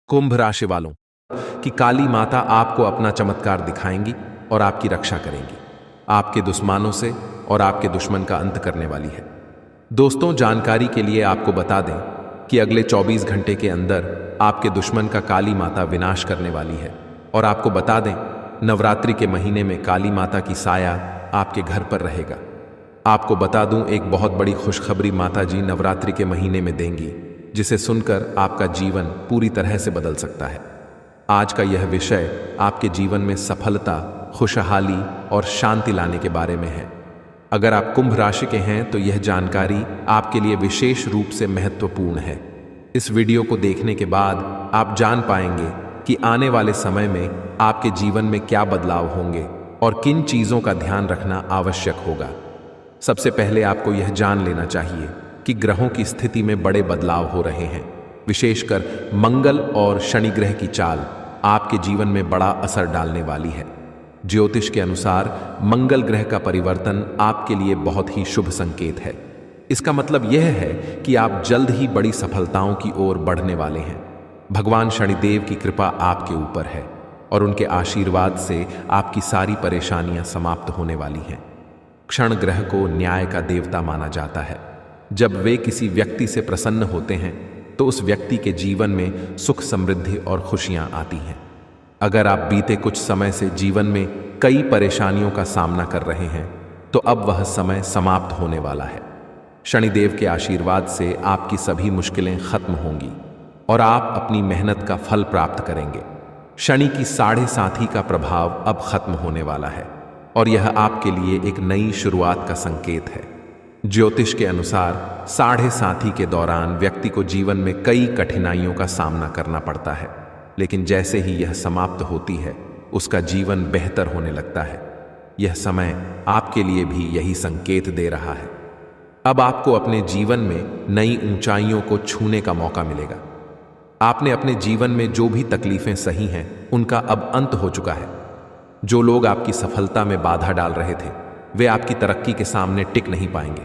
कुंभ राशि वालों कि काली माता आपको अपना चमत्कार दिखाएंगी और आपकी रक्षा करेंगी, आपके दुश्मनों से और आपके दुश्मन का अंत करने वाली है। दोस्तों, जानकारी के लिए आपको बता दें कि अगले 24 घंटे के अंदर आपके दुश्मन का काली माता विनाश करने वाली है। और आपको बता दें, नवरात्रि के महीने में काली माता की साया आपके घर पर रहेगा। आपको बता दूं, एक बहुत बड़ी खुशखबरी माता जी नवरात्रि के महीने में देंगी, जिसे सुनकर आपका जीवन पूरी तरह से बदल सकता है। आज का यह विषय आपके जीवन में सफलता, खुशहाली और शांति लाने के बारे में है। अगर आप कुंभ राशि के हैं तो यह जानकारी आपके लिए विशेष रूप से महत्वपूर्ण है। इस वीडियो को देखने के बाद आप जान पाएंगे कि आने वाले समय में आपके जीवन में क्या बदलाव होंगे और किन चीज़ों का ध्यान रखना आवश्यक होगा। सबसे पहले आपको यह जान लेना चाहिए कि ग्रहों की स्थिति में बड़े बदलाव हो रहे हैं। विशेषकर मंगल और शनि ग्रह की चाल आपके जीवन में बड़ा असर डालने वाली है। ज्योतिष के अनुसार मंगल ग्रह का परिवर्तन आपके लिए बहुत ही शुभ संकेत है। इसका मतलब यह है कि आप जल्द ही बड़ी सफलताओं की ओर बढ़ने वाले हैं। भगवान शनिदेव की कृपा आपके ऊपर है और उनके आशीर्वाद से आपकी सारी परेशानियां समाप्त होने वाली हैं। क्षण ग्रह को न्याय का देवता माना जाता है। जब वे किसी व्यक्ति से प्रसन्न होते हैं तो उस व्यक्ति के जीवन में सुख, समृद्धि और खुशियां आती हैं। अगर आप बीते कुछ समय से जीवन में कई परेशानियों का सामना कर रहे हैं तो अब वह समय समाप्त होने वाला है। शनिदेव के आशीर्वाद से आपकी सभी मुश्किलें खत्म होंगी और आप अपनी मेहनत का फल प्राप्त करेंगे। शनि की 7.5 का प्रभाव अब खत्म होने वाला है और यह आपके लिए एक नई शुरुआत का संकेत है। ज्योतिष के अनुसार 7.5 के दौरान व्यक्ति को जीवन में कई कठिनाइयों का सामना करना पड़ता है, लेकिन जैसे ही यह समाप्त होती है उसका जीवन बेहतर होने लगता है। यह समय आपके लिए भी यही संकेत दे रहा है। अब आपको अपने जीवन में नई ऊंचाइयों को छूने का मौका मिलेगा। आपने अपने जीवन में जो भी तकलीफें सही हैं उनका अब अंत हो चुका है। जो लोग आपकी सफलता में बाधा डाल रहे थे वे आपकी तरक्की के सामने टिक नहीं पाएंगे।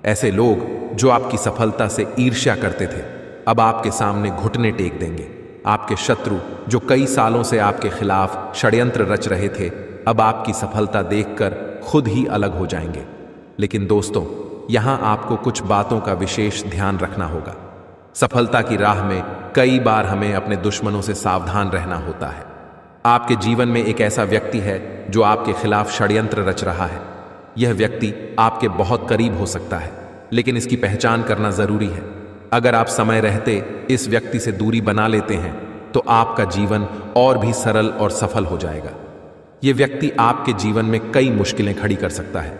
ऐसे लोग जो आपकी सफलता से ईर्ष्या करते थे अब आपके सामने घुटने टेक देंगे। आपके शत्रु जो कई सालों से आपके खिलाफ षड्यंत्र रच रहे थे अब आपकी सफलता देखकर खुद ही अलग हो जाएंगे। लेकिन दोस्तों, यहां आपको कुछ बातों का विशेष ध्यान रखना होगा। सफलता की राह में कई बार हमें अपने दुश्मनों से सावधान रहना होता है। आपके जीवन में एक ऐसा व्यक्ति है जो आपके खिलाफ षड्यंत्र रच रहा है। यह व्यक्ति आपके बहुत करीब हो सकता है, लेकिन इसकी पहचान करना जरूरी है। अगर आप समय रहते इस व्यक्ति से दूरी बना लेते हैं तो आपका जीवन और भी सरल और सफल हो जाएगा। यह व्यक्ति आपके जीवन में कई मुश्किलें खड़ी कर सकता है,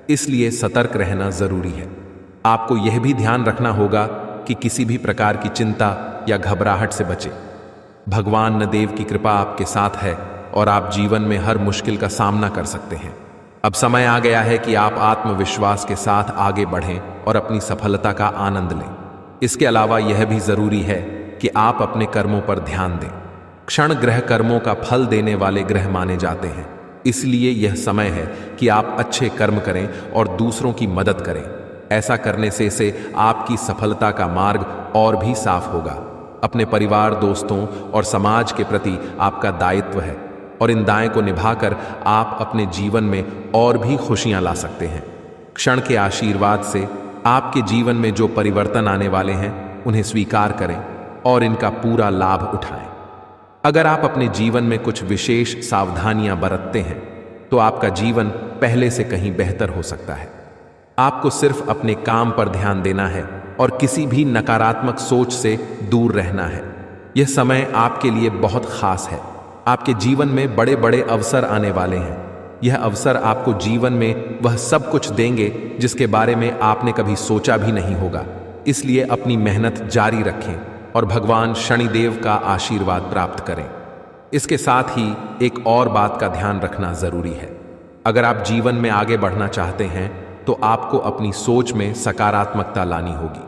इसलिए सतर्क रहना जरूरी है। आपको यह भी ध्यान रखना होगा कि किसी भी प्रकार की चिंता या घबराहट से बचें। भगवान देव की कृपा आपके साथ है और आप जीवन में हर मुश्किल का सामना कर सकते हैं। अब समय आ गया है कि आप आत्मविश्वास के साथ आगे बढ़ें और अपनी सफलता का आनंद लें। इसके अलावा यह भी जरूरी है कि आप अपने कर्मों पर ध्यान दें। क्षण ग्रह कर्मों का फल देने वाले ग्रह माने जाते हैं, इसलिए यह समय है कि आप अच्छे कर्म करें और दूसरों की मदद करें। ऐसा करने से आपकी सफलता का मार्ग और भी साफ होगा। अपने परिवार, दोस्तों और समाज के प्रति आपका दायित्व है और इन दायित्व को निभाकर आप अपने जीवन में और भी खुशियां ला सकते हैं। क्षण के आशीर्वाद से आपके जीवन में जो परिवर्तन आने वाले हैं उन्हें स्वीकार करें और इनका पूरा लाभ उठाएं। अगर आप अपने जीवन में कुछ विशेष सावधानियां बरतते हैं तो आपका जीवन पहले से कहीं बेहतर हो सकता है। आपको सिर्फ अपने काम पर ध्यान देना है और किसी भी नकारात्मक सोच से दूर रहना है। यह समय आपके लिए बहुत खास है। आपके जीवन में बड़े बड़े अवसर आने वाले हैं। यह अवसर आपको जीवन में वह सब कुछ देंगे जिसके बारे में आपने कभी सोचा भी नहीं होगा। इसलिए अपनी मेहनत जारी रखें और भगवान शनिदेव का आशीर्वाद प्राप्त करें। इसके साथ ही एक और बात का ध्यान रखना जरूरी है। अगर आप जीवन में आगे बढ़ना चाहते हैं तो आपको अपनी सोच में सकारात्मकता लानी होगी।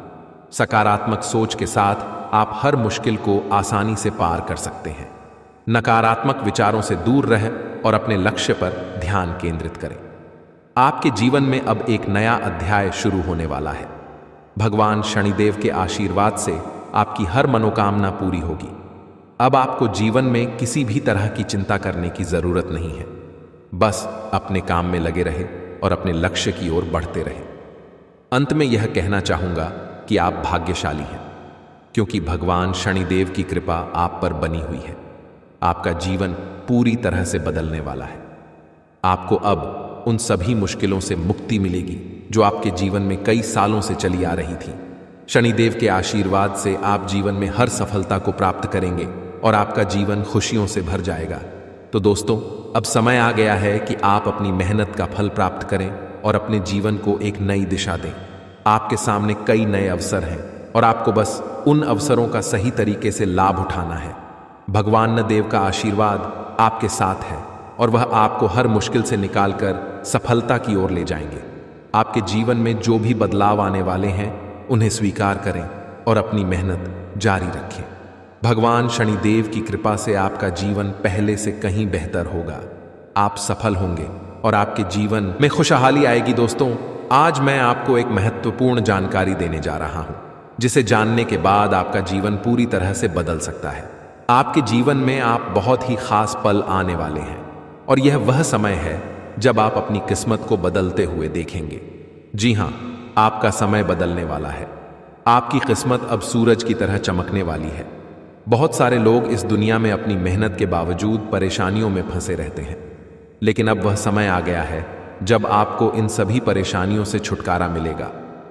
सकारात्मक सोच के साथ आप हर मुश्किल को आसानी से पार कर सकते हैं। नकारात्मक विचारों से दूर रह और अपने लक्ष्य पर ध्यान केंद्रित करें। आपके जीवन में अब एक नया अध्याय शुरू होने वाला है। भगवान शनिदेव के आशीर्वाद से आपकी हर मनोकामना पूरी होगी। अब आपको जीवन में किसी भी तरह की चिंता करने की जरूरत नहीं है। बस अपने काम में लगे रहे और अपने लक्ष्य की ओर बढ़ते रहे। अंत में यह कहना चाहूंगा कि आप भाग्यशाली हैं, क्योंकि भगवान शनिदेव की कृपा आप पर बनी हुई है। आपका जीवन पूरी तरह से बदलने वाला है। आपको अब उन सभी मुश्किलों से मुक्ति मिलेगी जो आपके जीवन में कई सालों से चली आ रही थी। शनिदेव के आशीर्वाद से आप जीवन में हर सफलता को प्राप्त करेंगे और आपका जीवन खुशियों से भर जाएगा। तो दोस्तों, अब समय आ गया है कि आप अपनी मेहनत का फल प्राप्त करें और अपने जीवन को एक नई दिशा दें। आपके सामने कई नए अवसर हैं और आपको बस उन अवसरों का सही तरीके से लाभ उठाना है। भगवान देव का आशीर्वाद आपके साथ है और वह आपको हर मुश्किल से निकालकर सफलता की ओर ले जाएंगे। आपके जीवन में जो भी बदलाव आने वाले हैं उन्हें स्वीकार करें और अपनी मेहनत जारी रखें। भगवान शनिदेव की कृपा से आपका जीवन पहले से कहीं बेहतर होगा। आप सफल होंगे और आपके जीवन में खुशहाली आएगी। दोस्तों, आज मैं आपको एक महत्वपूर्ण जानकारी देने जा रहा हूं, जिसे जानने के बाद आपका जीवन पूरी तरह से बदल सकता है। आपके जीवन में आप बहुत ही खास पल आने वाले हैं और यह वह समय है जब आप अपनी किस्मत को बदलते हुए देखेंगे। जी हां, आपका समय बदलने वाला है। आपकी किस्मत अब सूरज की तरह चमकने वाली है। बहुत सारे लोग इस दुनिया में अपनी मेहनत के बावजूद परेशानियों में फंसे रहते हैं, लेकिन अब वह समय आ गया है जब आपको इन सभी परेशानियों से छुटकारा मिलेगा।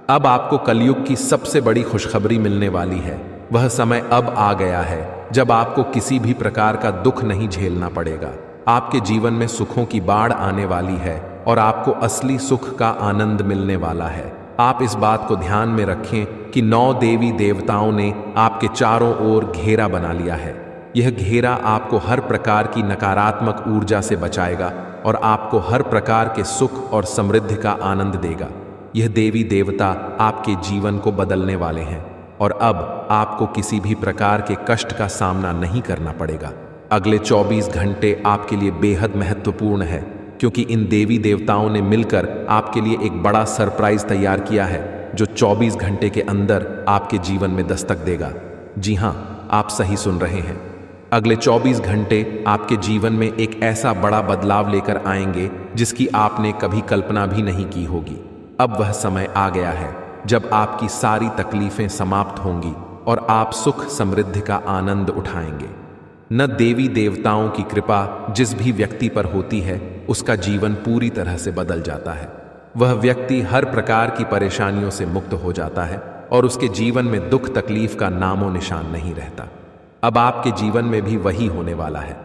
अब आपको कलयुग की सबसे बड़ी खुशखबरी मिलने वाली है। वह समय अब आ गया है जब आपको किसी भी प्रकार का दुख नहीं झेलना पड़ेगा। आपके जीवन में सुखों की बाढ़ आने वाली है और आपको असली सुख का आनंद मिलने वाला है। आप इस बात को ध्यान में रखें कि 9 देवी देवताओं ने आपके चारों ओर घेरा बना लिया है। यह घेरा आपको हर प्रकार की नकारात्मक ऊर्जा से बचाएगा और आपको हर प्रकार के सुख और समृद्धि का आनंद देगा। यह देवी देवता आपके जीवन को बदलने वाले हैं और अब आपको किसी भी प्रकार के कष्ट का सामना नहीं करना पड़ेगा। अगले 24 घंटे आपके लिए बेहद महत्वपूर्ण है, क्योंकि इन देवी देवताओं ने मिलकर आपके लिए एक बड़ा सरप्राइज तैयार किया है जो 24 घंटे के अंदर आपके जीवन में दस्तक देगा। जी हां, आप सही सुन रहे हैं। अगले 24 घंटे आपके जीवन में एक ऐसा बड़ा बदलाव लेकर आएंगे जिसकी आपने कभी कल्पना भी नहीं की होगी। अब वह समय आ गया है जब आपकी सारी तकलीफें समाप्त होंगी और आप सुख समृद्धि का आनंद उठाएंगे। न देवी देवताओं की कृपा जिस भी व्यक्ति पर होती है उसका जीवन पूरी तरह से बदल जाता है। वह व्यक्ति हर प्रकार की परेशानियों से मुक्त हो जाता है और उसके जीवन में दुख तकलीफ का नामो निशान नहीं रहता। अब आपके जीवन में भी वही होने वाला है।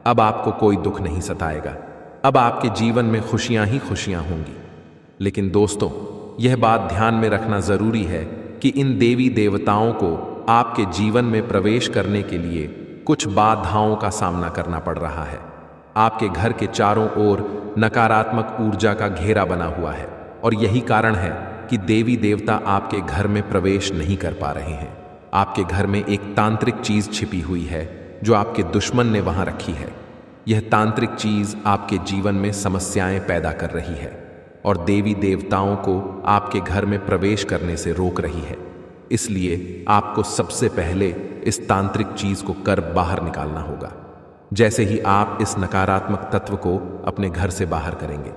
अब आपको कोई दुख नहीं सताएगा। अब आपके जीवन में खुशियां ही खुशियां होंगी। लेकिन दोस्तों, यह बात ध्यान में रखना जरूरी है कि इन देवी देवताओं को आपके जीवन में प्रवेश करने के लिए कुछ बाधाओं का सामना करना पड़ रहा है। आपके घर के चारों ओर नकारात्मक ऊर्जा का घेरा बना हुआ है और यही कारण है कि देवी देवता आपके घर में प्रवेश नहीं कर पा रहे हैं। आपके घर में एक तांत्रिक चीज छिपी हुई है जो आपके दुश्मन ने वहां रखी है। यह तांत्रिक चीज आपके जीवन में समस्याएं पैदा कर रही है और देवी देवताओं को आपके घर में प्रवेश करने से रोक रही है। इसलिए आपको सबसे पहले इस तांत्रिक चीज को कर बाहर निकालना होगा। जैसे ही आप इस नकारात्मक तत्व को अपने घर से बाहर करेंगे,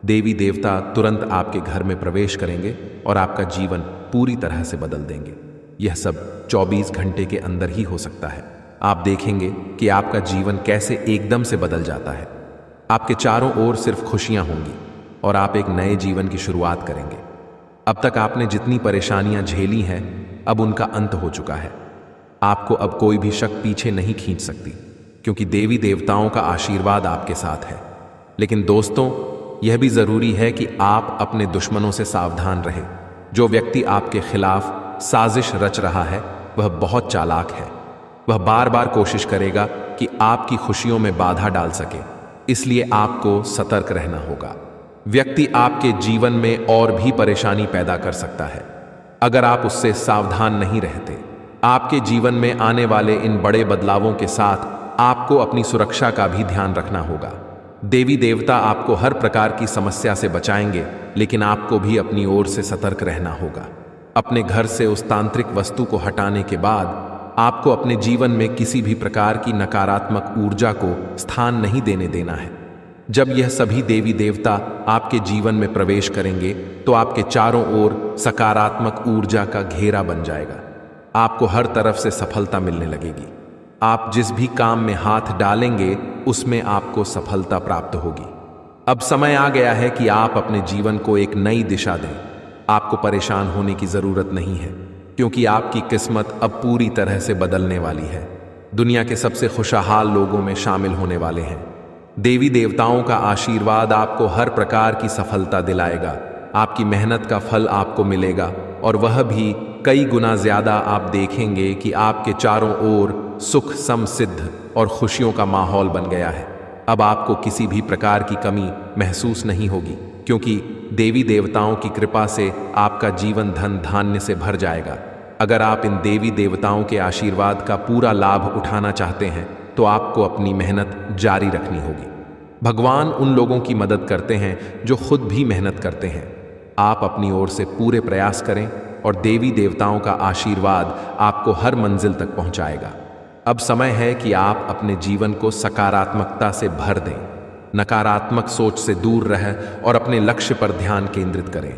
देवी देवता तुरंत आपके घर में प्रवेश करेंगे और आपका जीवन पूरी तरह से बदल देंगे। यह सब 24 घंटे के अंदर ही हो सकता है। आप देखेंगे कि आपका जीवन कैसे एकदम से बदल जाता है। आपके चारों ओर सिर्फ खुशियां होंगी और आप एक नए जीवन की शुरुआत करेंगे। अब तक आपने जितनी परेशानियां झेली हैं, अब उनका अंत हो चुका है। आपको अब कोई भी शक पीछे नहीं खींच सकती, क्योंकि देवी देवताओं का आशीर्वाद आपके साथ है। लेकिन दोस्तों, यह भी जरूरी है कि आप अपने दुश्मनों से सावधान रहें। जो व्यक्ति आपके खिलाफ साजिश रच रहा है वह बहुत चालाक है। वह बार बार कोशिश करेगा कि आपकी खुशियों में बाधा डाल सके, इसलिए आपको सतर्क रहना होगा। व्यक्ति आपके जीवन में और भी परेशानी पैदा कर सकता है अगर आप उससे सावधान नहीं रहते। आपके जीवन में आने वाले इन बड़े बदलावों के साथ आपको अपनी सुरक्षा का भी ध्यान रखना होगा। देवी देवता आपको हर प्रकार की समस्या से बचाएंगे, लेकिन आपको भी अपनी ओर से सतर्क रहना होगा। अपने घर से उस तांत्रिक वस्तु को हटाने के बाद आपको अपने जीवन में किसी भी प्रकार की नकारात्मक ऊर्जा को स्थान नहीं देने देना है। जब यह सभी देवी देवता आपके जीवन में प्रवेश करेंगे तो आपके चारों ओर सकारात्मक ऊर्जा का घेरा बन जाएगा। आपको हर तरफ से सफलता मिलने लगेगी। आप जिस भी काम में हाथ डालेंगे उसमें आपको सफलता प्राप्त होगी। अब समय आ गया है कि आप अपने जीवन को एक नई दिशा दें। आपको परेशान होने की जरूरत नहीं है, क्योंकि आपकी किस्मत अब पूरी तरह से बदलने वाली है। दुनिया के सबसे खुशहाल लोगों में शामिल होने वाले हैं। देवी देवताओं का आशीर्वाद आपको हर प्रकार की सफलता दिलाएगा। आपकी मेहनत का फल आपको मिलेगा, और वह भी कई गुना ज्यादा। आप देखेंगे कि आपके चारों ओर सुख, समृद्धि और खुशियों का माहौल बन गया है। अब आपको किसी भी प्रकार की कमी महसूस नहीं होगी, क्योंकि देवी देवताओं की कृपा से आपका जीवन धन धान्य से भर जाएगा। अगर आप इन देवी देवताओं के आशीर्वाद का पूरा लाभ उठाना चाहते हैं तो आपको अपनी मेहनत जारी रखनी होगी। भगवान उन लोगों की मदद करते हैं जो खुद भी मेहनत करते हैं। आप अपनी ओर से पूरे प्रयास करें और देवी देवताओं का आशीर्वाद आपको हर मंजिल तक पहुंचाएगा। अब समय है कि आप अपने जीवन को सकारात्मकता से भर दें। नकारात्मक सोच से दूर रह और अपने लक्ष्य पर ध्यान केंद्रित करें।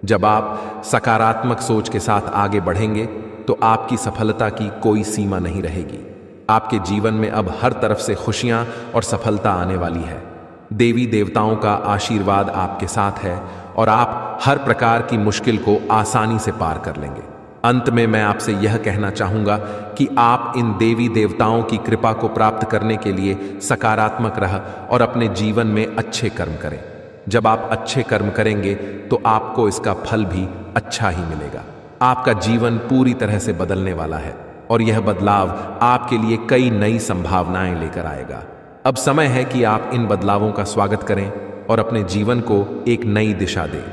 जब आप सकारात्मक सोच के साथ आगे बढ़ेंगे तो आपकी सफलता की कोई सीमा नहीं रहेगी। आपके जीवन में अब हर तरफ से खुशियां और सफलता आने वाली है। देवी देवताओं का आशीर्वाद आपके साथ है और आप हर प्रकार की मुश्किल को आसानी से पार कर लेंगे। अंत में मैं आपसे यह कहना चाहूंगा कि आप इन देवी देवताओं की कृपा को प्राप्त करने के लिए सकारात्मक रह और अपने जीवन में अच्छे कर्म करें। जब आप अच्छे कर्म करेंगे तो आपको इसका फल भी अच्छा ही मिलेगा। आपका जीवन पूरी तरह से बदलने वाला है और यह बदलाव आपके लिए कई नई संभावनाएं लेकर आएगा। अब समय है कि आप इन बदलावों का स्वागत करें और अपने जीवन को एक नई दिशा दें।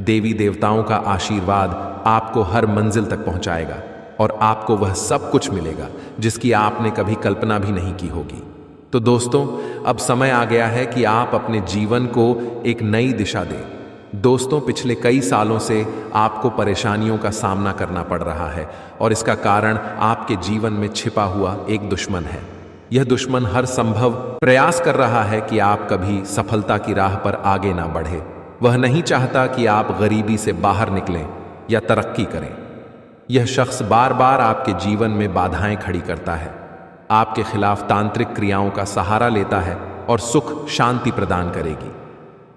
देवी देवताओं का आशीर्वाद आपको हर मंजिल तक पहुंचाएगा और आपको वह सब कुछ मिलेगा जिसकी आपने कभी कल्पना भी नहीं की होगी। तो दोस्तों, अब समय आ गया है कि आप अपने जीवन को एक नई दिशा दें। दोस्तों, पिछले कई सालों से आपको परेशानियों का सामना करना पड़ रहा है और इसका कारण आपके जीवन में छिपा हुआ एक दुश्मन है। यह दुश्मन हर संभव प्रयास कर रहा है कि आप कभी सफलता की राह पर आगे ना बढ़े। वह नहीं चाहता कि आप गरीबी से बाहर निकलें या तरक्की करें। यह शख्स बार बार आपके जीवन में बाधाएं खड़ी करता है, आपके खिलाफ तांत्रिक क्रियाओं का सहारा लेता है और सुख शांति प्रदान करेगी।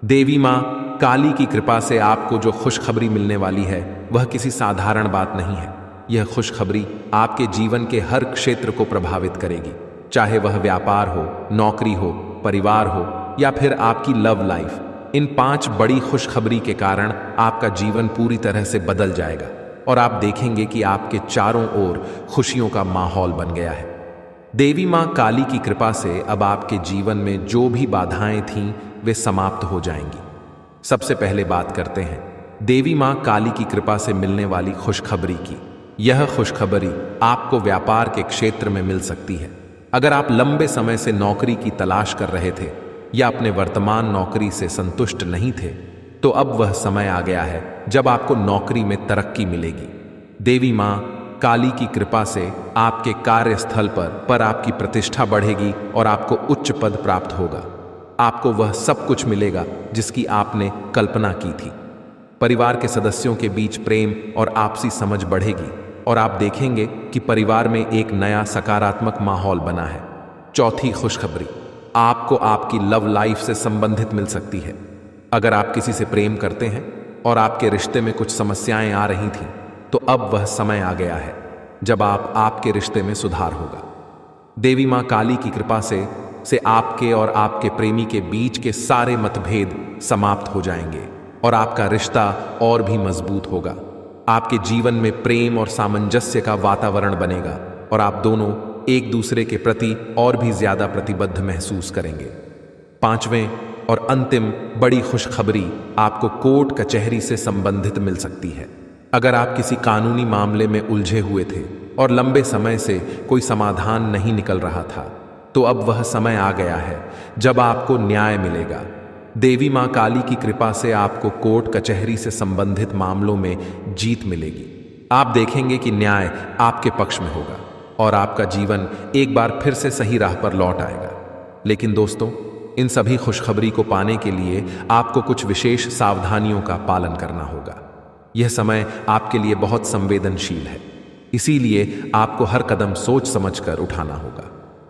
देवी मां काली की कृपा से आपको जो खुशखबरी मिलने वाली है वह किसी साधारण बात नहीं है। यह खुशखबरी आपके जीवन के हर क्षेत्र को प्रभावित करेगी, चाहे वह व्यापार हो, नौकरी हो, परिवार हो या फिर आपकी लव लाइफ। इन 5 बड़ी खुशखबरी के कारण आपका जीवन पूरी तरह से बदल जाएगा और आप देखेंगे कि आपके चारों ओर खुशियों का माहौल बन गया है। देवी मां काली की कृपा से अब आपके जीवन में जो भी बाधाएं थीं वे समाप्त हो जाएंगी। सबसे पहले बात करते हैं देवी मां काली की कृपा से मिलने वाली खुशखबरी की। यह खुशखबरी आपको व्यापार के क्षेत्र में मिल सकती है। अगर आप लंबे समय से नौकरी की तलाश कर रहे थे या अपने वर्तमान नौकरी से संतुष्ट नहीं थे, तो अब वह समय आ गया है जब आपको नौकरी में तरक्की मिलेगी। देवी मां काली की कृपा से आपके कार्यस्थल पर आपकी प्रतिष्ठा बढ़ेगी और आपको उच्च पद प्राप्त होगा। आपको वह सब कुछ मिलेगा जिसकी आपने कल्पना की थी। परिवार के सदस्यों के बीच प्रेम और आपसी समझ बढ़ेगी और आप देखेंगे कि परिवार में एक नया सकारात्मक माहौल बना है। चौथी खुशखबरी आपको आपकी लव लाइफ से संबंधित मिल सकती है। अगर आप किसी से प्रेम करते हैं और आपके रिश्ते में कुछ समस्याएं आ रही थीं, तो अब वह समय आ गया है जब आपके रिश्ते में सुधार होगा। देवी मां काली की कृपा से आपके और आपके प्रेमी के बीच के सारे मतभेद समाप्त हो जाएंगे और आपका रिश्ता और भी मजबूत होगा। आपके जीवन में प्रेम और सामंजस्य का वातावरण बनेगा और आप दोनों एक दूसरे के प्रति और भी ज्यादा प्रतिबद्ध महसूस करेंगे। 5वें और अंतिम बड़ी खुशखबरी आपको कोर्ट कचहरी से संबंधित मिल सकती है। अगर आप किसी कानूनी मामले में उलझे हुए थे और लंबे समय से कोई समाधान नहीं निकल रहा था, तो अब वह समय आ गया है जब आपको न्याय मिलेगा। देवी मां काली की कृपा से आपको कोर्ट कचहरी से संबंधित मामलों में जीत मिलेगी। आप देखेंगे कि न्याय आपके पक्ष में होगा। और आपका जीवन एक बार फिर से सही राह पर लौट आएगा। लेकिन दोस्तों, इन सभी खुशखबरी को पाने के लिए आपको कुछ विशेष सावधानियों का पालन करना होगा। यह समय आपके लिए बहुत संवेदनशील है, इसीलिए आपको हर कदम सोच समझकर उठाना होगा।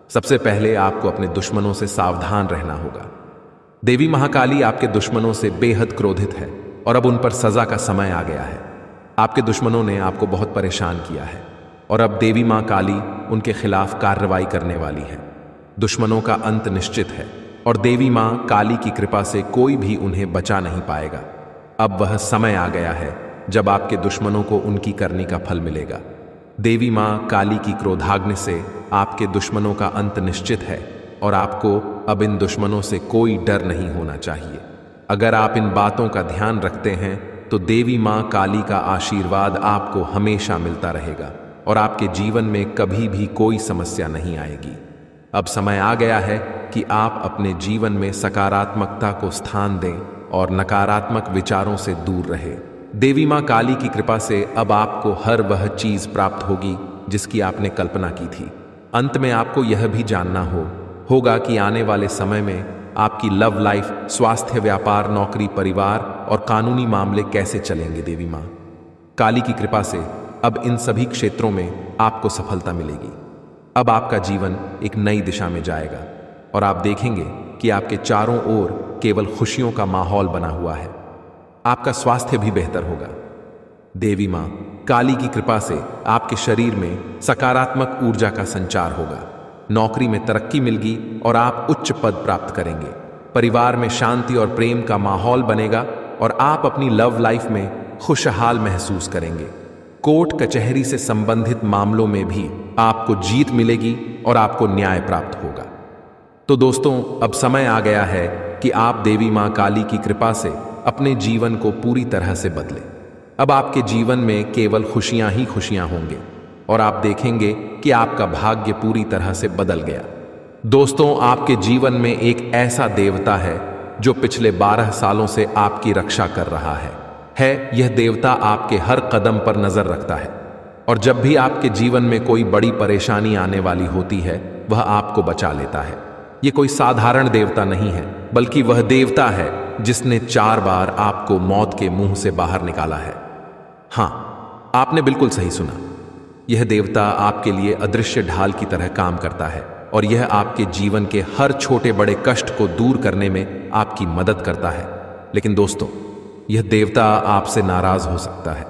सबसे पहले आपको अपने दुश्मनों से सावधान रहना होगा। देवी महाकाली आपके दुश्मनों से बेहद क्रोधित है और अब उन पर सजा का समय आ गया है। आपके दुश्मनों ने आपको बहुत परेशान किया है और अब देवी मां काली उनके खिलाफ कार्रवाई करने वाली है। दुश्मनों का अंत निश्चित है और देवी मां काली की कृपा से कोई भी उन्हें बचा नहीं पाएगा। अब वह समय आ गया है जब आपके दुश्मनों को उनकी करनी का फल मिलेगा। देवी मां काली की क्रोधाग्नि से आपके दुश्मनों का अंत निश्चित है और आपको अब इन दुश्मनों से कोई डर नहीं होना चाहिए। अगर आप इन बातों का ध्यान रखते हैं तो देवी मां काली का आशीर्वाद आपको हमेशा मिलता रहेगा और आपके जीवन में कभी भी कोई समस्या नहीं आएगी। अब समय आ गया है कि आप अपने जीवन में सकारात्मकता को स्थान दें और नकारात्मक विचारों से दूर रहें। देवी मां काली की कृपा से अब आपको हर वह चीज प्राप्त होगी जिसकी आपने कल्पना की थी। अंत में आपको यह भी जानना होगा कि आने वाले समय में आपकी लव लाइफ, स्वास्थ्य, व्यापार, नौकरी, परिवार और कानूनी मामले कैसे चलेंगे। देवी मां काली की कृपा से अब इन सभी क्षेत्रों में आपको सफलता मिलेगी। अब आपका जीवन एक नई दिशा में जाएगा और आप देखेंगे कि आपके चारों ओर केवल खुशियों का माहौल बना हुआ है। आपका स्वास्थ्य भी बेहतर होगा। देवी मां काली की कृपा से आपके शरीर में सकारात्मक ऊर्जा का संचार होगा। नौकरी में तरक्की मिलेगी और आप उच्च पद प्राप्त करेंगे। परिवार में शांति और प्रेम का माहौल बनेगा और आप अपनी लव लाइफ में खुशहाल महसूस करेंगे। कोर्ट कचहरी से संबंधित मामलों में भी आपको जीत मिलेगी और आपको न्याय प्राप्त होगा। तो दोस्तों, अब समय आ गया है कि आप देवी मां काली की कृपा से अपने जीवन को पूरी तरह से बदलें। अब आपके जीवन में केवल खुशियां ही खुशियां होंगे और आप देखेंगे कि आपका भाग्य पूरी तरह से बदल गया। दोस्तों, आपके जीवन में एक ऐसा देवता है जो पिछले 12 सालों से आपकी रक्षा कर रहा है। यह देवता आपके हर कदम पर नजर रखता है और जब भी आपके जीवन में कोई बड़ी परेशानी आने वाली होती है, वह आपको बचा लेता है। यह कोई साधारण देवता नहीं है, बल्कि वह देवता है जिसने 4 बार आपको मौत के मुंह से बाहर निकाला है। हां, आपने बिल्कुल सही सुना। यह देवता आपके लिए अदृश्य ढाल की तरह काम करता है और यह आपके जीवन के हर छोटे बड़े कष्ट को दूर करने में आपकी मदद करता है। लेकिन दोस्तों, यह देवता आपसे नाराज हो सकता है।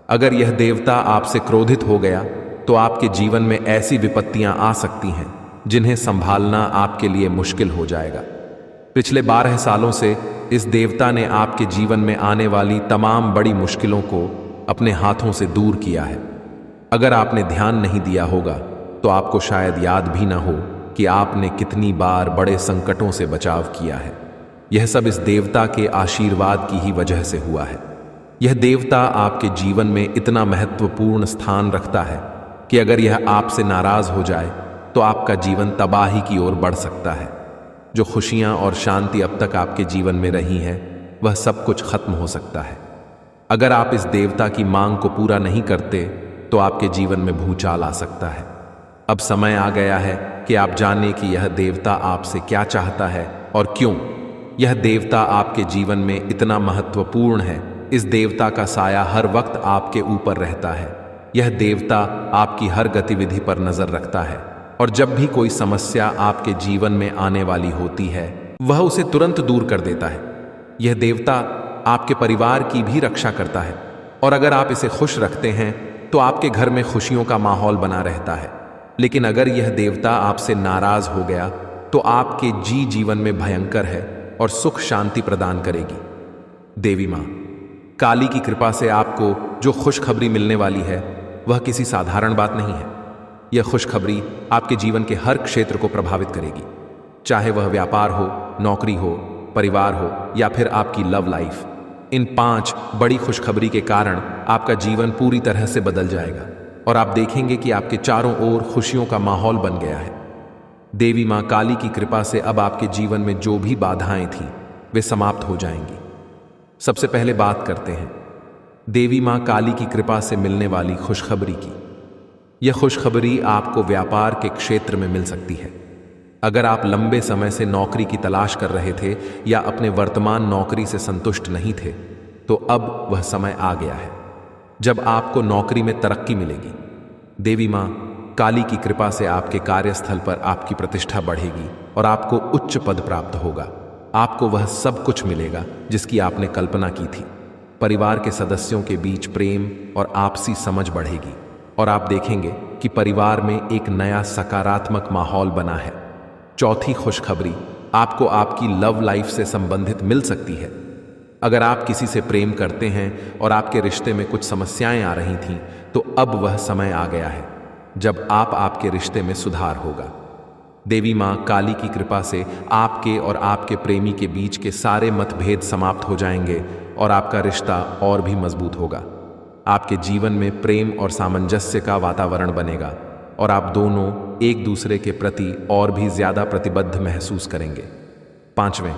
अगर यह देवता आपसे क्रोधित हो गया तो आपके जीवन में ऐसी विपत्तियां आ सकती हैं जिन्हें संभालना आपके लिए मुश्किल हो जाएगा। पिछले 12 सालों से इस देवता ने आपके जीवन में आने वाली तमाम बड़ी मुश्किलों को अपने हाथों से दूर किया है। अगर आपने ध्यान नहीं दिया होगा तो आपको शायद याद भी ना हो कि आपने कितनी बार बड़े संकटों से बचाव किया है। यह सब इस देवता के आशीर्वाद की ही वजह से हुआ है। यह देवता आपके जीवन में इतना महत्वपूर्ण स्थान रखता है कि अगर यह आपसे नाराज हो जाए तो आपका जीवन तबाही की ओर बढ़ सकता है। जो खुशियां और शांति अब तक आपके जीवन में रही हैं, वह सब कुछ खत्म हो सकता है। अगर आप इस देवता की मांग को पूरा नहीं करते तो आपके जीवन में भूचाल आ सकता है। अब समय आ गया है कि आप जानें कि यह देवता आपसे क्या चाहता है और क्यों। यह देवता आपके जीवन में इतना महत्वपूर्ण है। इस देवता का साया हर वक्त आपके ऊपर रहता है। यह देवता आपकी हर गतिविधि पर नजर रखता है और जब भी कोई समस्या आपके जीवन में आने वाली होती है, वह उसे तुरंत दूर कर देता है। यह देवता आपके परिवार की भी रक्षा करता है और अगर आप इसे खुश रखते हैं तो आपके घर में खुशियों का माहौल बना रहता है। लेकिन अगर यह देवता आपसे नाराज हो गया तो आपके जीवन में भयंकर है और सुख शांति प्रदान करेगी। देवी मां काली की कृपा से आपको जो खुशखबरी मिलने वाली है, वह किसी साधारण बात नहीं है। यह खुशखबरी आपके जीवन के हर क्षेत्र को प्रभावित करेगी, चाहे वह व्यापार हो, नौकरी हो, परिवार हो या फिर आपकी लव लाइफ। इन 5 बड़ी खुशखबरी के कारण आपका जीवन पूरी तरह से बदल जाएगा और आप देखेंगे कि आपके चारों ओर खुशियों का माहौल बन गया है। देवी मां काली की कृपा से अब आपके जीवन में जो भी बाधाएं थीं, वे समाप्त हो जाएंगी। सबसे पहले बात करते हैं देवी मां काली की कृपा से मिलने वाली खुशखबरी की। यह खुशखबरी आपको व्यापार के क्षेत्र में मिल सकती है। अगर आप लंबे समय से नौकरी की तलाश कर रहे थे या अपने वर्तमान नौकरी से संतुष्ट नहीं थे, तो अब वह समय आ गया है जब आपको नौकरी में तरक्की मिलेगी। देवी मां काली की कृपा से आपके कार्यस्थल पर आपकी प्रतिष्ठा बढ़ेगी और आपको उच्च पद प्राप्त होगा। आपको वह सब कुछ मिलेगा जिसकी आपने कल्पना की थी। परिवार के सदस्यों के बीच प्रेम और आपसी समझ बढ़ेगी और आप देखेंगे कि परिवार में एक नया सकारात्मक माहौल बना है। चौथी खुशखबरी आपको आपकी लव लाइफ से संबंधित मिल सकती है। अगर आप किसी से प्रेम करते हैं और आपके रिश्ते में कुछ समस्याएं आ रही थीं, तो अब वह समय आ गया है जब आपके रिश्ते में सुधार होगा। देवी मां काली की कृपा से आपके और आपके प्रेमी के बीच के सारे मतभेद समाप्त हो जाएंगे और आपका रिश्ता और भी मजबूत होगा। आपके जीवन में प्रेम और सामंजस्य का वातावरण बनेगा और आप दोनों एक दूसरे के प्रति और भी ज्यादा प्रतिबद्ध महसूस करेंगे। पांचवें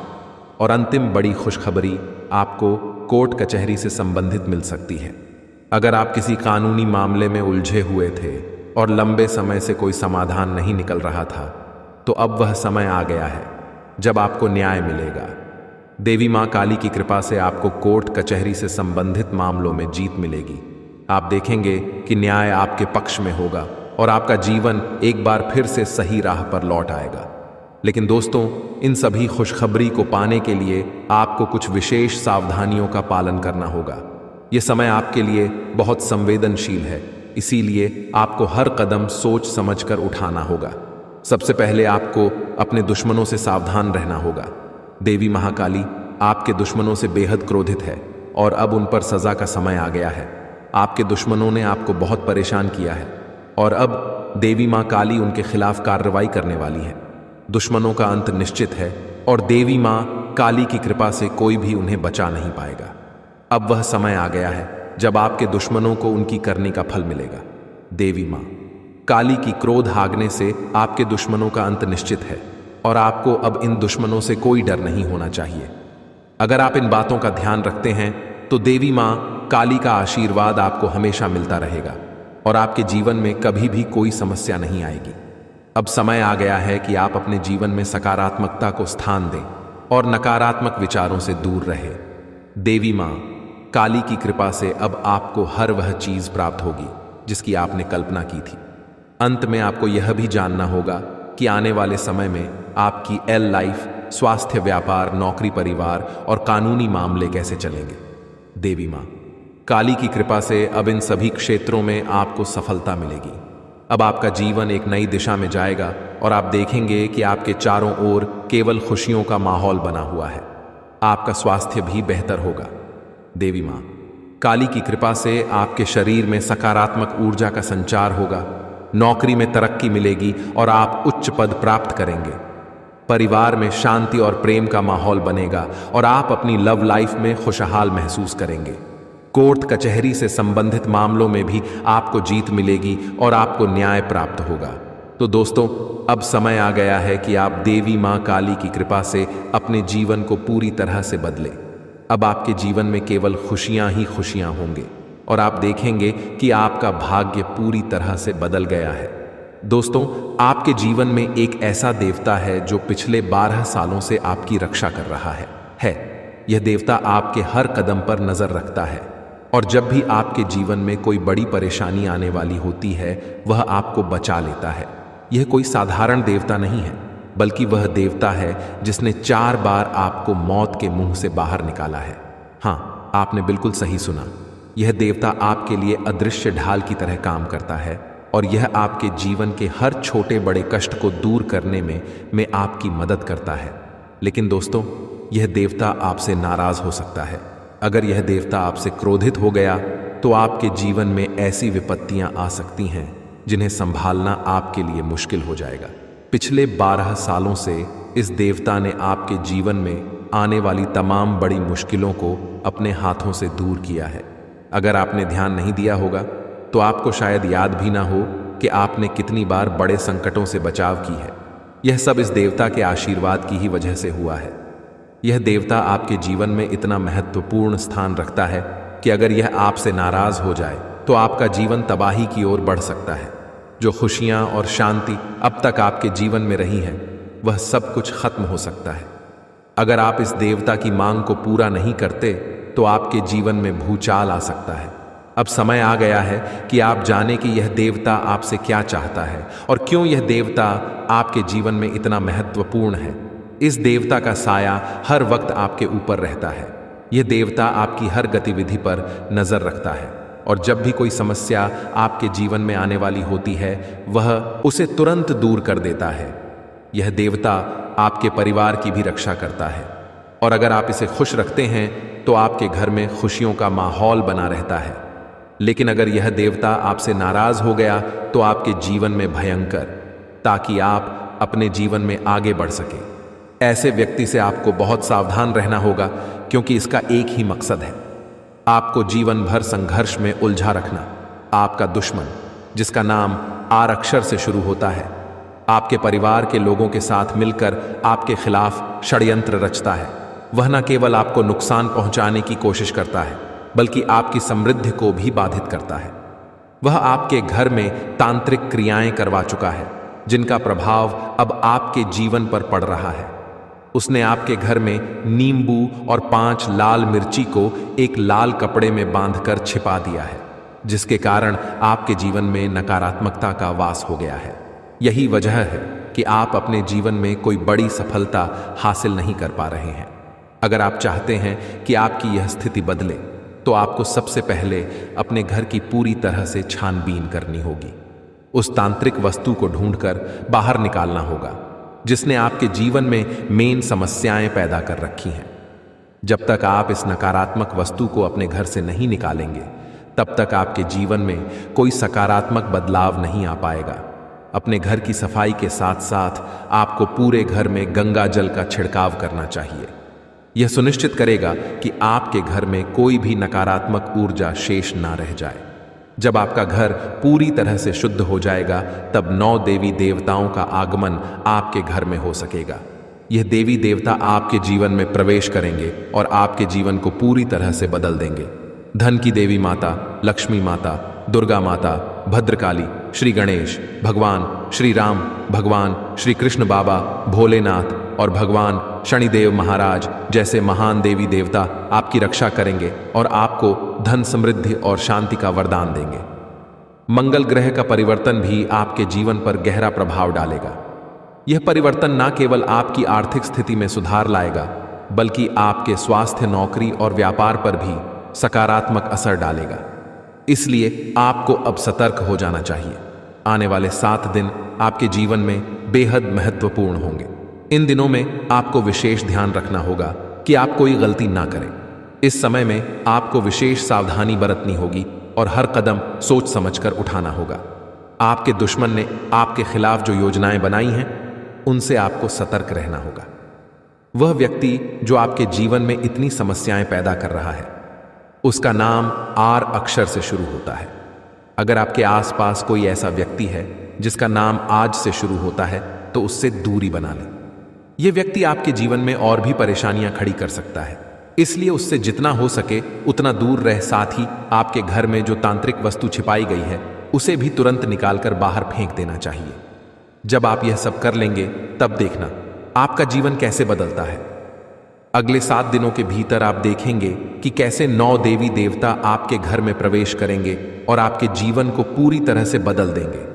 और अंतिम बड़ी खुशखबरी आपको कोर्ट कचहरी से संबंधित मिल सकती है। अगर आप किसी कानूनी मामले में उलझे हुए थे और लंबे समय से कोई समाधान नहीं निकल रहा था, तो अब वह समय आ गया है जब आपको न्याय मिलेगा। देवी मां काली की कृपा से आपको कोर्ट कचहरी से संबंधित मामलों में जीत मिलेगी। आप देखेंगे कि न्याय आपके पक्ष में होगा और आपका जीवन एक बार फिर से सही राह पर लौट आएगा। लेकिन दोस्तों, इन सभी खुशखबरी को पाने के लिए आपको कुछ विशेष सावधानियों का पालन करना होगा। यह समय आपके लिए बहुत संवेदनशील है, इसीलिए आपको हर कदम सोच समझकर उठाना होगा। सबसे पहले आपको अपने दुश्मनों से सावधान रहना होगा। देवी महाकाली आपके दुश्मनों से बेहद क्रोधित है और अब उन पर सजा का समय आ गया है। आपके दुश्मनों ने आपको बहुत परेशान किया है और अब देवी मां काली उनके खिलाफ कार्रवाई करने वाली है। दुश्मनों का अंत निश्चित है और देवी मां काली की कृपा से कोई भी उन्हें बचा नहीं पाएगा। अब वह समय आ गया है जब आपके दुश्मनों को उनकी करनी का फल मिलेगा। देवी मां काली की क्रोध हागने से आपके दुश्मनों का अंत निश्चित है और आपको अब इन दुश्मनों से कोई डर नहीं होना चाहिए। अगर आप इन बातों का ध्यान रखते हैं तो देवी मां काली का आशीर्वाद आपको हमेशा मिलता रहेगा और आपके जीवन में कभी भी कोई समस्या नहीं आएगी। अब समय आ गया है कि आप अपने जीवन में सकारात्मकता को स्थान दें और नकारात्मक विचारों से दूर रहे। देवी मां काली की कृपा से अब आपको हर वह चीज प्राप्त होगी जिसकी आपने कल्पना की थी। अंत में आपको यह भी जानना होगा कि आने वाले समय में आपकी एल लाइफ, स्वास्थ्य, व्यापार, नौकरी, परिवार और कानूनी मामले कैसे चलेंगे। देवी मां काली की कृपा से अब इन सभी क्षेत्रों में आपको सफलता मिलेगी। अब आपका जीवन एक नई दिशा में जाएगा और आप देखेंगे कि आपके चारों ओर केवल खुशियों का माहौल बना हुआ है। आपका स्वास्थ्य भी बेहतर होगा। देवी मां काली की कृपा से आपके शरीर में सकारात्मक ऊर्जा का संचार होगा, नौकरी में तरक्की मिलेगी और आप उच्च पद प्राप्त करेंगे। परिवार में शांति और प्रेम का माहौल बनेगा और आप अपनी लव लाइफ में खुशहाल महसूस करेंगे। कोर्ट कचहरी से संबंधित मामलों में भी आपको जीत मिलेगी और आपको न्याय प्राप्त होगा। तो दोस्तों, अब समय आ गया है कि आप देवी मां काली की कृपा से अपने जीवन को पूरी तरह से बदलें। अब आपके जीवन में केवल खुशियां ही खुशियां होंगे और आप देखेंगे कि आपका भाग्य पूरी तरह से बदल गया है। दोस्तों, आपके जीवन में एक ऐसा देवता है जो पिछले 12 सालों से आपकी रक्षा कर रहा है। यह देवता आपके हर कदम पर नजर रखता है और जब भी आपके जीवन में कोई बड़ी परेशानी आने वाली होती है, वह आपको बचा लेता है। यह कोई साधारण देवता नहीं है, बल्कि वह देवता है जिसने 4 बार आपको मौत के मुंह से बाहर निकाला है। हाँ, आपने बिल्कुल सही सुना। यह देवता आपके लिए अदृश्य ढाल की तरह काम करता है और यह आपके जीवन के हर छोटे बड़े कष्ट को दूर करने में आपकी मदद करता है। लेकिन दोस्तों, यह देवता आपसे नाराज हो सकता है। अगर यह देवता आपसे क्रोधित हो गया तो आपके जीवन में ऐसी विपत्तियां आ सकती हैं जिन्हें संभालना आपके लिए मुश्किल हो जाएगा। पिछले 12 सालों से इस देवता ने आपके जीवन में आने वाली तमाम बड़ी मुश्किलों को अपने हाथों से दूर किया है। अगर आपने ध्यान नहीं दिया होगा तो आपको शायद याद भी ना हो कि आपने कितनी बार बड़े संकटों से बचाव की है। यह सब इस देवता के आशीर्वाद की ही वजह से हुआ है। यह देवता आपके जीवन में इतना महत्वपूर्ण स्थान रखता है कि अगर यह आपसे नाराज हो जाए तो आपका जीवन तबाही की ओर बढ़ सकता है। जो खुशियां और शांति अब तक आपके जीवन में रही हैं, वह सब कुछ खत्म हो सकता है। अगर आप इस देवता की मांग को पूरा नहीं करते तो आपके जीवन में भूचाल आ सकता है। अब समय आ गया है कि आप जाने कि यह देवता आपसे क्या चाहता है और क्यों यह देवता आपके जीवन में इतना महत्वपूर्ण है। इस देवता का साया हर वक्त आपके ऊपर रहता है। यह देवता आपकी हर गतिविधि पर नजर रखता है और जब भी कोई समस्या आपके जीवन में आने वाली होती है, वह उसे तुरंत दूर कर देता है। यह देवता आपके परिवार की भी रक्षा करता है और अगर आप इसे खुश रखते हैं तो आपके घर में खुशियों का माहौल बना रहता है। लेकिन अगर यह देवता आपसे नाराज हो गया तो आपके जीवन में भयंकर, ताकि आप अपने जीवन में आगे बढ़ सके। ऐसे व्यक्ति से आपको बहुत सावधान रहना होगा, क्योंकि इसका एक ही मकसद है, आपको जीवन भर संघर्ष में उलझा रखना। आपका दुश्मन, जिसका नाम आर अक्षर से शुरू होता है, आपके परिवार के लोगों के साथ मिलकर आपके खिलाफ षड्यंत्र रचता है। वह न केवल आपको नुकसान पहुंचाने की कोशिश करता है, बल्कि आपकी समृद्धि को भी बाधित करता है। वह आपके घर में तांत्रिक क्रियाएं करवा चुका है, जिनका प्रभाव अब आपके जीवन पर पड़ रहा है। उसने आपके घर में नींबू और 5 लाल मिर्ची को एक लाल कपड़े में बांधकर छिपा दिया है, जिसके कारण आपके जीवन में नकारात्मकता का वास हो गया है। यही वजह है कि आप अपने जीवन में कोई बड़ी सफलता हासिल नहीं कर पा रहे हैं। अगर आप चाहते हैं कि आपकी यह स्थिति बदले, तो आपको सबसे पहले अपने घर की पूरी तरह से छानबीन करनी होगी। उस तांत्रिक वस्तु को ढूंढकर बाहर निकालना होगा, जिसने आपके जीवन में मेन समस्याएं पैदा कर रखी हैं। जब तक आप इस नकारात्मक वस्तु को अपने घर से नहीं निकालेंगे, तब तक आपके जीवन में कोई सकारात्मक बदलाव नहीं आ पाएगा। अपने घर की सफाई के साथ साथ आपको पूरे घर में गंगा जल का छिड़काव करना चाहिए। यह सुनिश्चित करेगा कि आपके घर में कोई भी नकारात्मक ऊर्जा शेष ना रह जाए। जब आपका घर पूरी तरह से शुद्ध हो जाएगा, तब 9 देवी देवताओं का आगमन आपके घर में हो सकेगा। यह देवी देवता आपके जीवन में प्रवेश करेंगे और आपके जीवन को पूरी तरह से बदल देंगे। धन की देवी माता, लक्ष्मी माता, दुर्गा माता, भद्रकाली, श्री गणेश भगवान, श्री राम भगवान, श्री कृष्ण बाबा, भोलेनाथ और भगवान शनिदेव महाराज जैसे महान देवी देवता आपकी रक्षा करेंगे और आपको धन, समृद्धि और शांति का वरदान देंगे। मंगल ग्रह का परिवर्तन भी आपके जीवन पर गहरा प्रभाव डालेगा। यह परिवर्तन न केवल आपकी आर्थिक स्थिति में सुधार लाएगा, बल्कि आपके स्वास्थ्य, नौकरी और व्यापार पर भी सकारात्मक असर डालेगा। इसलिए आपको अब सतर्क हो जाना चाहिए। आने वाले 7 दिन आपके जीवन में बेहद महत्वपूर्ण होंगे। इन दिनों में आपको विशेष ध्यान रखना होगा कि आप कोई गलती ना करें। इस समय में आपको विशेष सावधानी बरतनी होगी और हर कदम सोच समझकर उठाना होगा। आपके दुश्मन ने आपके खिलाफ जो योजनाएं बनाई हैं, उनसे आपको सतर्क रहना होगा। वह व्यक्ति जो आपके जीवन में इतनी समस्याएं पैदा कर रहा है, उसका नाम आर अक्षर से शुरू होता है। अगर आपके आसपास कोई ऐसा व्यक्ति है जिसका नाम आज से शुरू होता है, तो उससे दूरी बना लें। यह व्यक्ति आपके जीवन में और भी परेशानियां खड़ी कर सकता है, इसलिए उससे जितना हो सके उतना दूर रह। साथ ही आपके घर में जो तांत्रिक वस्तु छिपाई गई है, उसे भी तुरंत निकालकर बाहर फेंक देना चाहिए। जब आप यह सब कर लेंगे, तब देखना आपका जीवन कैसे बदलता है। अगले 7 दिनों के भीतर आप देखेंगे कि कैसे 9 देवी देवता आपके घर में प्रवेश करेंगे और आपके जीवन को पूरी तरह से बदल देंगे।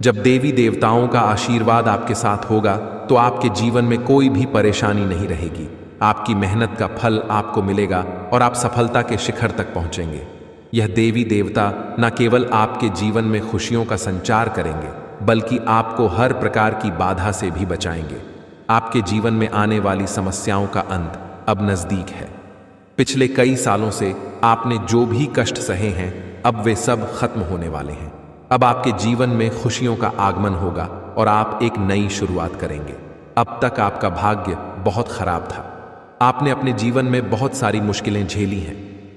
जब देवी देवताओं का आशीर्वाद आपके साथ होगा, तो आपके जीवन में कोई भी परेशानी नहीं रहेगी। आपकी मेहनत का फल आपको मिलेगा और आप सफलता के शिखर तक पहुंचेंगे। यह देवी देवता न केवल आपके जीवन में खुशियों का संचार करेंगे, बल्कि आपको हर प्रकार की बाधा से भी बचाएंगे। आपके जीवन में आने वाली समस्याओं का अंत अब नजदीक है। पिछले कई सालों से आपने जो भी कष्ट सहे हैं, अब वे सब खत्म होने वाले हैं। अब आपके जीवन में खुशियों का आगमन होगा और आप एक नई शुरुआत करेंगे। अब तक आपका भाग्य बहुत खराब था। आपने अपने जीवन में बहुत सारी मुश्किलें झेली हैं,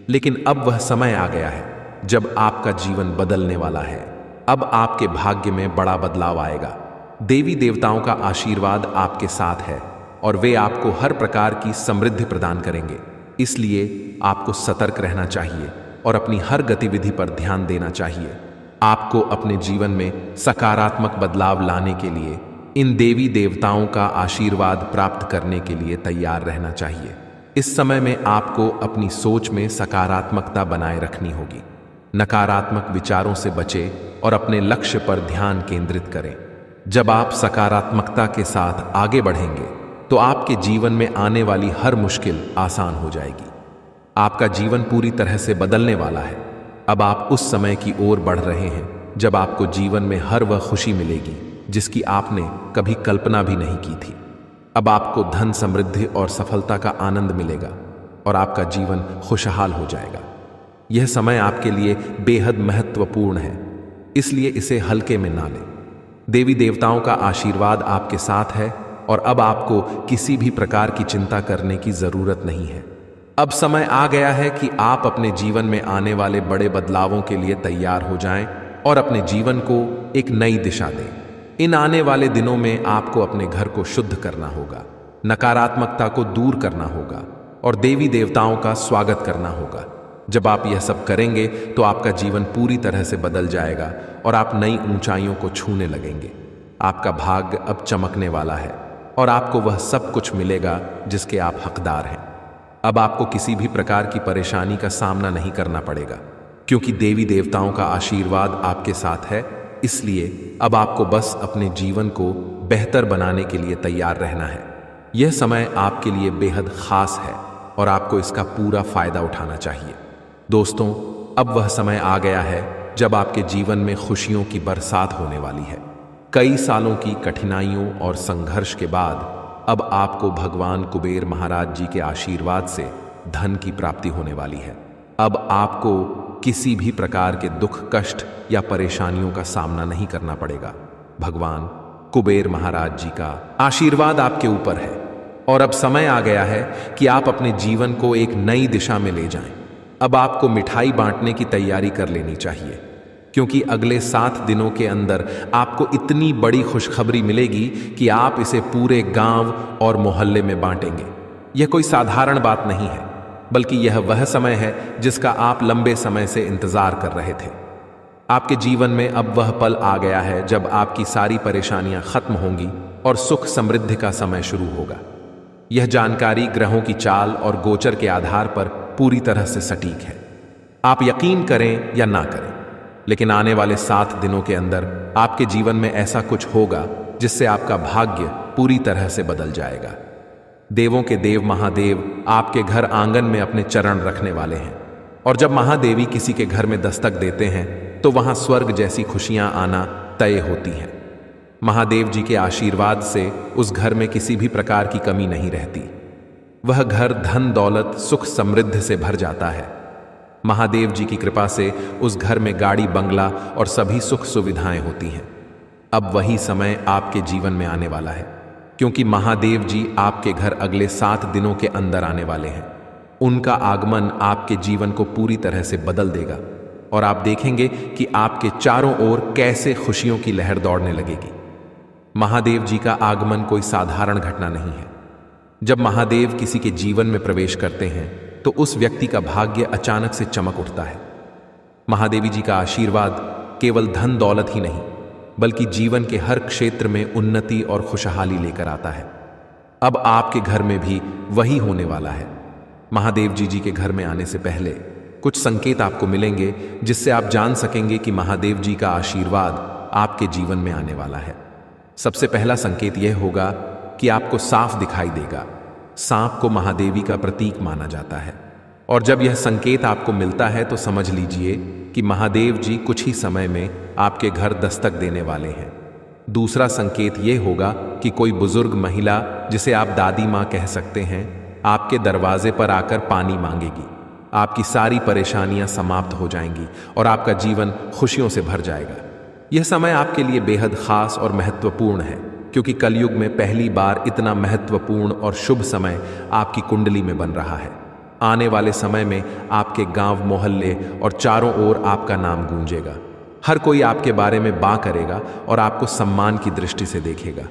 लेकिन अब वह समय आ गया है जब आपका जीवन बदलने वाला है। अब आपके भाग्य में बड़ा बदलाव आएगा। देवी देवताओं का आशीर्वाद आपके साथ है और वे आपको हर प्रकार की समृद्धि प्रदान करेंगे। इसलिए आपको सतर्क रहना चाहिए और अपनी हर गतिविधि पर ध्यान देना चाहिए। आपको अपने जीवन में सकारात्मक बदलाव लाने के लिए इन देवी देवताओं का आशीर्वाद प्राप्त करने के लिए तैयार रहना चाहिए। इस समय में आपको अपनी सोच में सकारात्मकता बनाए रखनी होगी। नकारात्मक विचारों से बचें और अपने लक्ष्य पर ध्यान केंद्रित करें। जब आप सकारात्मकता के साथ आगे बढ़ेंगे तो आपके जीवन में आने वाली हर मुश्किल आसान हो जाएगी। आपका जीवन पूरी तरह से बदलने वाला है। अब आप उस समय की ओर बढ़ रहे हैं जब आपको जीवन में हर वह खुशी मिलेगी जिसकी आपने कभी कल्पना भी नहीं की थी। अब आपको धन, समृद्धि और सफलता का आनंद मिलेगा और आपका जीवन खुशहाल हो जाएगा। यह समय आपके लिए बेहद महत्वपूर्ण है, इसलिए इसे हल्के में ना लें। देवी देवताओं का आशीर्वाद आपके साथ है और अब आपको किसी भी प्रकार की चिंता करने की जरूरत नहीं है। अब समय आ गया है कि आप अपने जीवन में आने वाले बड़े बदलावों के लिए तैयार हो जाएं और अपने जीवन को एक नई दिशा दें। इन आने वाले दिनों में आपको अपने घर को शुद्ध करना होगा, नकारात्मकता को दूर करना होगा और देवी देवताओं का स्वागत करना होगा। जब आप यह सब करेंगे तो आपका जीवन पूरी तरह से बदल जाएगा और आप नई ऊंचाइयों को छूने लगेंगे। आपका भाग्य अब चमकने वाला है और आपको वह सब कुछ मिलेगा जिसके आप हकदार हैं। अब आपको किसी भी प्रकार की परेशानी का सामना नहीं करना पड़ेगा, क्योंकि देवी देवताओं का आशीर्वाद आपके साथ है। इसलिए अब आपको बस अपने जीवन को बेहतर बनाने के लिए तैयार रहना है। यह समय आपके लिए बेहद खास है और आपको इसका पूरा फायदा उठाना चाहिए। दोस्तों, अब वह समय आ गया है जब आपके जीवन में खुशियों की बरसात होने वाली है। कई सालों की कठिनाइयों और संघर्ष के बाद अब आपको भगवान कुबेर महाराज जी के आशीर्वाद से धन की प्राप्ति होने वाली है। अब आपको किसी भी प्रकार के दुख, कष्ट या परेशानियों का सामना नहीं करना पड़ेगा। भगवान कुबेर महाराज जी का आशीर्वाद आपके ऊपर है और अब समय आ गया है कि आप अपने जीवन को एक नई दिशा में ले जाएं। अब आपको मिठाई बांटने की तैयारी कर लेनी चाहिए, क्योंकि अगले 7 दिनों के अंदर आपको इतनी बड़ी खुशखबरी मिलेगी कि आप इसे पूरे गांव और मोहल्ले में बांटेंगे। यह कोई साधारण बात नहीं है, बल्कि यह वह समय है जिसका आप लंबे समय से इंतजार कर रहे थे। आपके जीवन में अब वह पल आ गया है जब आपकी सारी परेशानियां खत्म होंगी और सुख समृद्धि का समय शुरू होगा। यह जानकारी ग्रहों की चाल और गोचर के आधार पर पूरी तरह से सटीक है। आप यकीन करें या ना करें, लेकिन आने वाले 7 दिनों के अंदर आपके जीवन में ऐसा कुछ होगा जिससे आपका भाग्य पूरी तरह से बदल जाएगा। देवों के देव महादेव आपके घर आंगन में अपने चरण रखने वाले हैं, और जब महादेवी किसी के घर में दस्तक देते हैं तो वहां स्वर्ग जैसी खुशियां आना तय होती हैं। महादेव जी के आशीर्वाद से उस घर में किसी भी प्रकार की कमी नहीं रहती। वह घर धन, दौलत, सुख, समृद्धि से भर जाता है। महादेव जी की कृपा से उस घर में गाड़ी, बंगला और सभी सुख सुविधाएं होती हैं। अब वही समय आपके जीवन में आने वाला है, क्योंकि महादेव जी आपके घर अगले 7 दिनों के अंदर आने वाले हैं। उनका आगमन आपके जीवन को पूरी तरह से बदल देगा और आप देखेंगे कि आपके चारों ओर कैसे खुशियों की लहर दौड़ने लगेगी। महादेव जी का आगमन कोई साधारण घटना नहीं है। जब महादेव किसी के जीवन में प्रवेश करते हैं तो उस व्यक्ति का भाग्य अचानक से चमक उठता है। महादेवी जी का आशीर्वाद केवल धन दौलत ही नहीं, बल्कि जीवन के हर क्षेत्र में उन्नति और खुशहाली लेकर आता है। अब आपके घर में भी वही होने वाला है। महादेव जी के घर में आने से पहले कुछ संकेत आपको मिलेंगे जिससे आप जान सकेंगे कि महादेव जी का आशीर्वाद आपके जीवन में आने वाला है। सबसे पहला संकेत यह होगा कि आपको साफ दिखाई देगा। सांप को महादेवी का प्रतीक माना जाता है, और जब यह संकेत आपको मिलता है तो समझ लीजिए कि महादेव जी कुछ ही समय में आपके घर दस्तक देने वाले हैं। दूसरा संकेत यह होगा कि कोई बुजुर्ग महिला, जिसे आप दादी माँ कह सकते हैं, आपके दरवाजे पर आकर पानी मांगेगी। आपकी सारी परेशानियां समाप्त हो जाएंगी और आपका जीवन खुशियों से भर जाएगा। यह समय आपके लिए बेहद खास और महत्वपूर्ण है, क्योंकि कलयुग में पहली बार इतना महत्वपूर्ण और शुभ समय आपकी कुंडली में बन रहा है। आने वाले समय में आपके गांव, मोहल्ले और चारों ओर आपका नाम गूंजेगा। हर कोई आपके बारे में बात करेगा और आपको सम्मान की दृष्टि से देखेगा।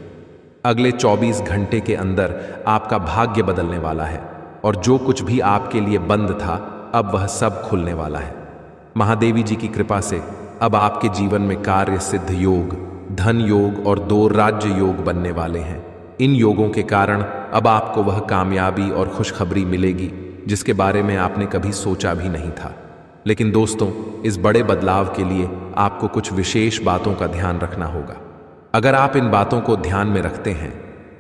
अगले 24 घंटे के अंदर आपका भाग्य बदलने वाला है और जो कुछ भी आपके लिए बंद था, अब वह सब खुलने वाला है। महादेवी जी की कृपा से अब आपके जीवन में कार्य सिद्ध योग, धन योग और 2 राज्य योग बनने वाले हैं। इन योगों के कारण अब आपको वह कामयाबी और खुशखबरी मिलेगी जिसके बारे में आपने कभी सोचा भी नहीं था। लेकिन दोस्तों, इस बड़े बदलाव के लिए आपको कुछ विशेष बातों का ध्यान रखना होगा। अगर आप इन बातों को ध्यान में रखते हैं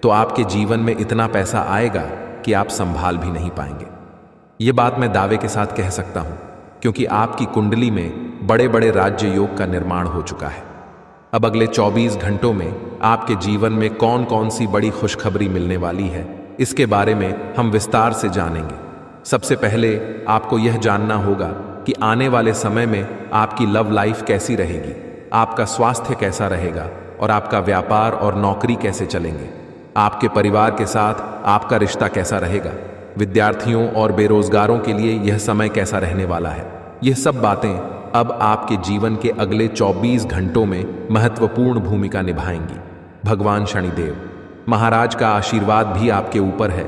तो आपके जीवन में इतना पैसा आएगा कि आप संभाल भी नहीं पाएंगे। ये बात मैं दावे के साथ कह सकता हूं, क्योंकि आपकी कुंडली में बड़े बड़े राज्य योग का निर्माण हो चुका है। अब अगले 24 घंटों में आपके जीवन में कौन कौन सी बड़ी खुशखबरी मिलने वाली है, इसके बारे में हम विस्तार से जानेंगे। सबसे पहले आपको यह जानना होगा कि आने वाले समय में आपकी लव लाइफ कैसी रहेगी, आपका स्वास्थ्य कैसा रहेगा और आपका व्यापार और नौकरी कैसे चलेंगे। आपके परिवार के साथ आपका रिश्ता कैसा रहेगा। विद्यार्थियों और बेरोजगारों के लिए यह समय कैसा रहने वाला है। यह सब बातें अब आपके जीवन के अगले 24 घंटों में महत्वपूर्ण भूमिका निभाएंगी। भगवान शनिदेव महाराज का आशीर्वाद भी आपके ऊपर है